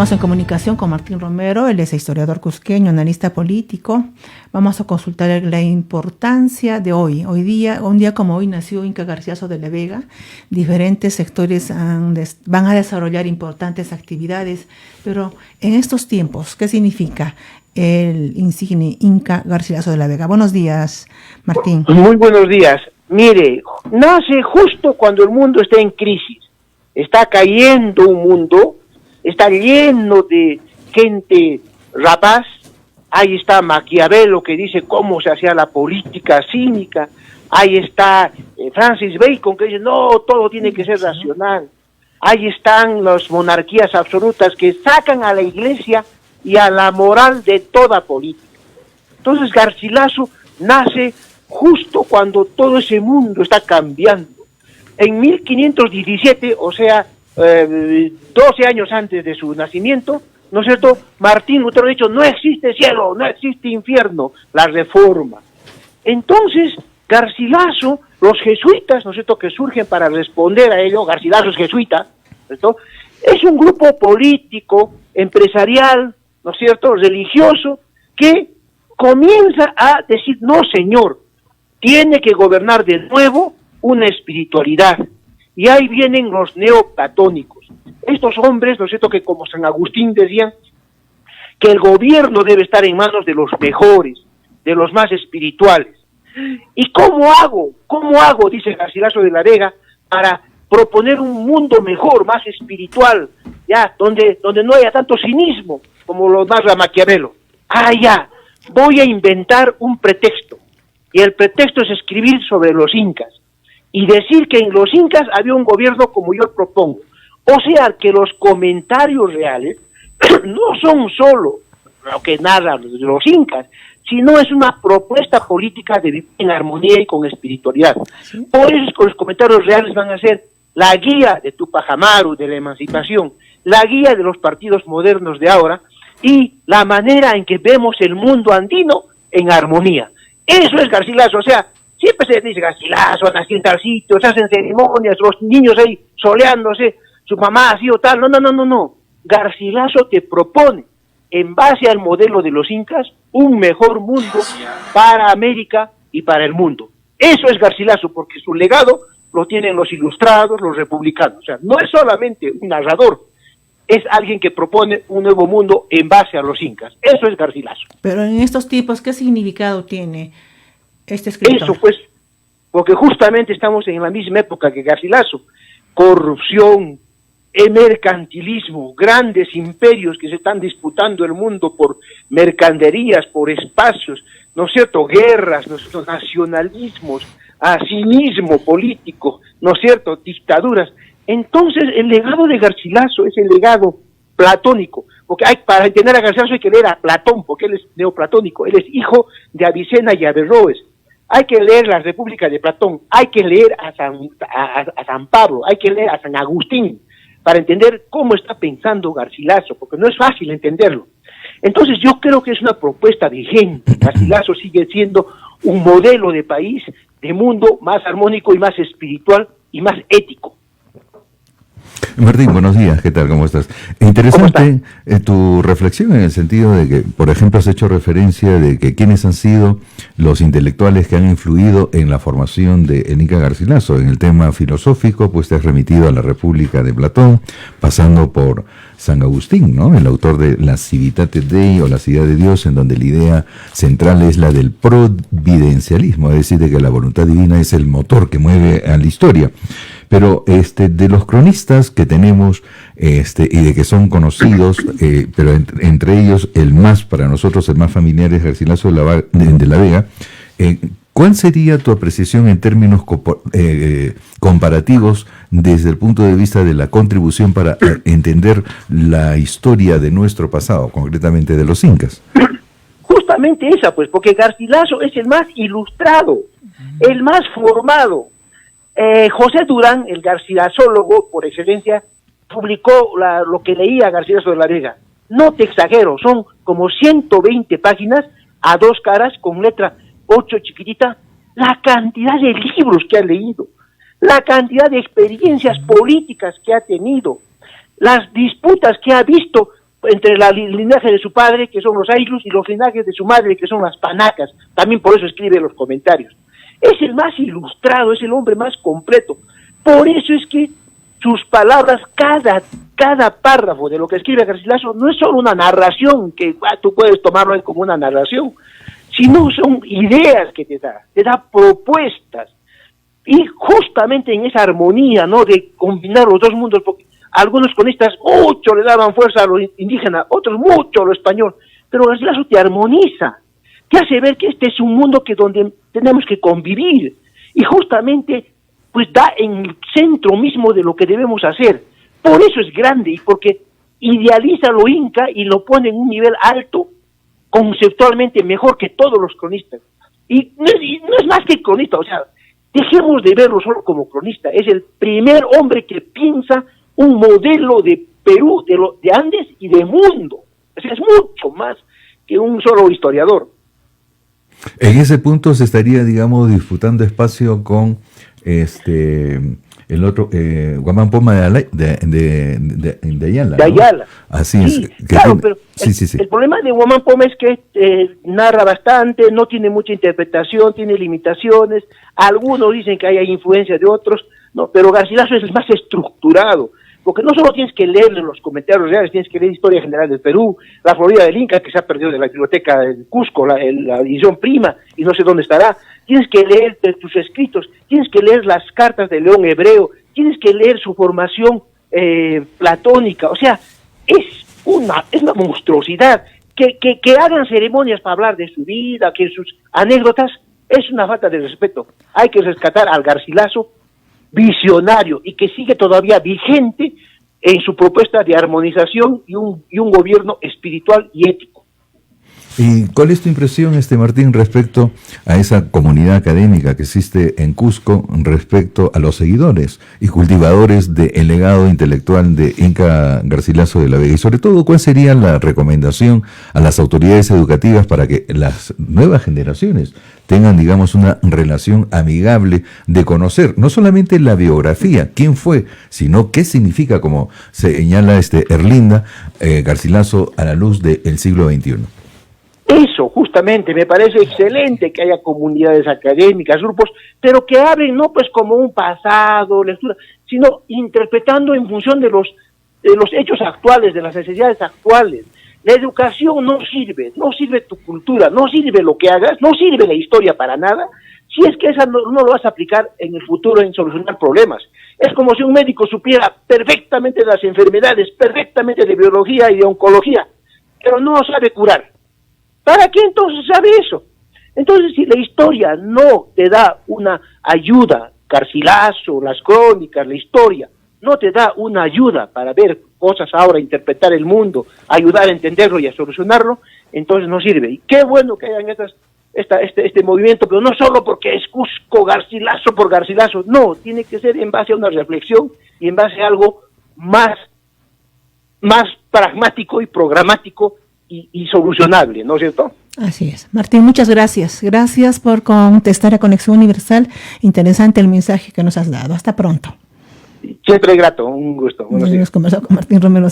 Estamos en comunicación con Martín Romero, él es historiador cusqueño, analista político. Vamos a consultar la importancia de hoy. Un día como hoy nació Inca Garcilaso de la Vega. Diferentes sectores van a desarrollar importantes actividades, pero en estos tiempos, ¿qué significa el insigne Inca Garcilaso de la Vega? Buenos días, Martín. Muy buenos días. Mire, nace justo cuando el mundo está en crisis. Está cayendo un mundo, está lleno de gente rapaz. Ahí está Maquiavelo, que dice cómo se hacía la política cínica. Ahí está Francis Bacon, que dice no, todo tiene que ser racional. Ahí están las monarquías absolutas que sacan a la iglesia y a la moral de toda política. Entonces Garcilaso nace justo cuando todo ese mundo está cambiando. En 1517, o sea, 12 años antes de su nacimiento, ¿no es cierto? Martín Lutero ha dicho, no existe cielo, no existe infierno, la reforma. Entonces, Garcilaso, los jesuitas, ¿no es cierto?, que surgen para responder a ello, Garcilaso es jesuita, ¿no es cierto?, es un grupo político, empresarial, ¿no es cierto?, religioso, que comienza a decir, no señor, tiene que gobernar de nuevo una espiritualidad. Y ahí vienen los neoplatónicos. Estos hombres, ¿no es cierto?, que como San Agustín decían, que el gobierno debe estar en manos de los mejores, de los más espirituales. ¿Y cómo hago? ¿Cómo hago?, dice Garcilaso de la Vega, para proponer un mundo mejor, más espiritual, ya, donde no haya tanto cinismo, como lo narra Maquiavelo. Ya, voy a inventar un pretexto. Y el pretexto es escribir sobre los incas. Y decir que en los incas había un gobierno como yo propongo. O sea, que los comentarios reales no son solo lo que narran los incas, sino es una propuesta política de vivir en armonía y con espiritualidad. ¿Sí? Por eso es que los comentarios reales van a ser la guía de Tupac Amaru, de la emancipación, la guía de los partidos modernos de ahora y la manera en que vemos el mundo andino en armonía. Eso es Garcilaso, o sea, siempre se dice Garcilaso, nació en tal sitio, se hacen ceremonias, los niños ahí soleándose, su mamá así o tal. No. Garcilaso te propone, en base al modelo de los incas, un mejor mundo para América y para el mundo. Eso es Garcilaso, porque su legado lo tienen los ilustrados, los republicanos. O sea, no es solamente un narrador, es alguien que propone un nuevo mundo en base a los incas. Eso es Garcilaso. Pero en estos tiempos, ¿qué significado tiene este escritor? Eso pues, porque justamente estamos en la misma época que Garcilaso. Corrupción, mercantilismo, grandes imperios que se están disputando el mundo por mercaderías, por espacios, ¿no es cierto?, guerras, ¿no es cierto?, nacionalismos, cinismo político, ¿no es cierto?, dictaduras. Entonces, el legado de Garcilaso es el legado platónico, porque para entender a Garcilaso hay que leer a Platón, porque él es neoplatónico, él es hijo de Avicena y Averroes. Hay que leer la República de Platón, hay que leer a San Pablo, hay que leer a San Agustín, para entender cómo está pensando Garcilaso, porque no es fácil entenderlo. Entonces yo creo que es una propuesta vigente. Garcilaso sigue siendo un modelo de país, de mundo más armónico y más espiritual y más ético. Martín, buenos días, ¿qué tal? ¿Cómo estás? Interesante tu reflexión en el sentido de que, por ejemplo, has hecho referencia de que quiénes han sido los intelectuales que han influido en la formación de Inca Garcilaso. En el tema filosófico, pues te has remitido a la República de Platón, pasando por San Agustín, ¿no?, el autor de la Civitate Dei o la Ciudad de Dios, en donde la idea central es la del providencialismo, es decir, de que la voluntad divina es el motor que mueve a la historia. Pero de los cronistas que tenemos y de que son conocidos, pero entre ellos el más, para nosotros el más familiar es Garcilaso de la Vega, ¿cuál sería tu apreciación en términos comparativos desde el punto de vista de la contribución para entender la historia de nuestro pasado, concretamente de los incas? Justamente esa, pues, porque Garcilaso es el más ilustrado, el más formado. José Durán, el garcilasólogo por excelencia, publicó lo que leía Garcilaso de la Vega. No te exagero, son como 120 páginas a dos caras con letra 8 chiquitita, la cantidad de libros que ha leído, la cantidad de experiencias políticas que ha tenido, las disputas que ha visto entre el linaje de su padre, que son los Aylus, y los linajes de su madre, que son las Panacas. También por eso escribe los comentarios. Es el más ilustrado, es el hombre más completo. Por eso es que sus palabras, cada párrafo de lo que escribe Garcilaso no es solo una narración, que tú puedes tomarlo como una narración, sino son ideas que te da propuestas. Y justamente en esa armonía, ¿no?, de combinar los dos mundos, porque algunos cronistas mucho le daban fuerza a lo indígena, otros mucho a lo español, pero Garcilaso te armoniza, te hace ver que este es un mundo donde tenemos que convivir, y justamente pues da en el centro mismo de lo que debemos hacer. Por eso es grande, y porque idealiza lo inca y lo pone en un nivel alto, conceptualmente mejor que todos los cronistas. Y no es más que cronista, o sea, dejemos de verlo solo como cronista. Es el primer hombre que piensa un modelo de Perú, de Andes y de mundo. O sea, es mucho más que un solo historiador. En ese punto se estaría, digamos, disputando espacio con el otro, Guamán Poma de Ayala. De Ayala. ¿No? Así sí, es. Claro, pero el problema de Guamán Poma es que narra bastante, no tiene mucha interpretación, tiene limitaciones. Algunos dicen que hay influencia de otros, no, pero Garcilaso es el más estructurado. Porque no solo tienes que leer los comentarios reales, tienes que leer Historia General del Perú, la Florida del Inca, que se ha perdido de la biblioteca del Cusco, la edición prima, y no sé dónde estará. Tienes que leer tus escritos, tienes que leer las cartas de León Hebreo, tienes que leer su formación platónica. O sea, es una monstruosidad. Que hagan ceremonias para hablar de su vida, que sus anécdotas, es una falta de respeto. Hay que rescatar al Garcilaso visionario y que sigue todavía vigente en su propuesta de armonización y un gobierno espiritual y ético. ¿Y cuál es tu impresión, Martín, respecto a esa comunidad académica que existe en Cusco, respecto a los seguidores y cultivadores del legado intelectual de Inca Garcilaso de la Vega? Y sobre todo, ¿cuál sería la recomendación a las autoridades educativas para que las nuevas generaciones tengan, digamos, una relación amigable de conocer no solamente la biografía, quién fue, sino qué significa, como señala Erlinda, Garcilaso a la luz del siglo XXI? Eso, justamente, me parece excelente que haya comunidades académicas, grupos, pero que hablen no pues como un pasado, lectura, sino interpretando en función de los hechos actuales, de las necesidades actuales. La educación no sirve tu cultura, no sirve lo que hagas, no sirve la historia para nada, si es que esa no lo vas a aplicar en el futuro en solucionar problemas. Es como si un médico supiera perfectamente de las enfermedades, perfectamente de biología y de oncología, pero no sabe curar. ¿Para qué entonces sabe eso? Entonces, si la historia no te da una ayuda, Garcilaso, las crónicas, la historia, no te da una ayuda para ver cosas ahora, interpretar el mundo, ayudar a entenderlo y a solucionarlo, entonces no sirve. Y qué bueno que hayan este movimiento, pero no solo porque es Cusco, Garcilaso por Garcilaso, no, tiene que ser en base a una reflexión y en base a algo más pragmático y programático y solucionable, ¿no es cierto? Así es. Martín, muchas gracias. Gracias por contestar a Conexión Universal. Interesante el mensaje que nos has dado. Hasta pronto. Siempre grato, un gusto. Hemos conversado con Martín Romero.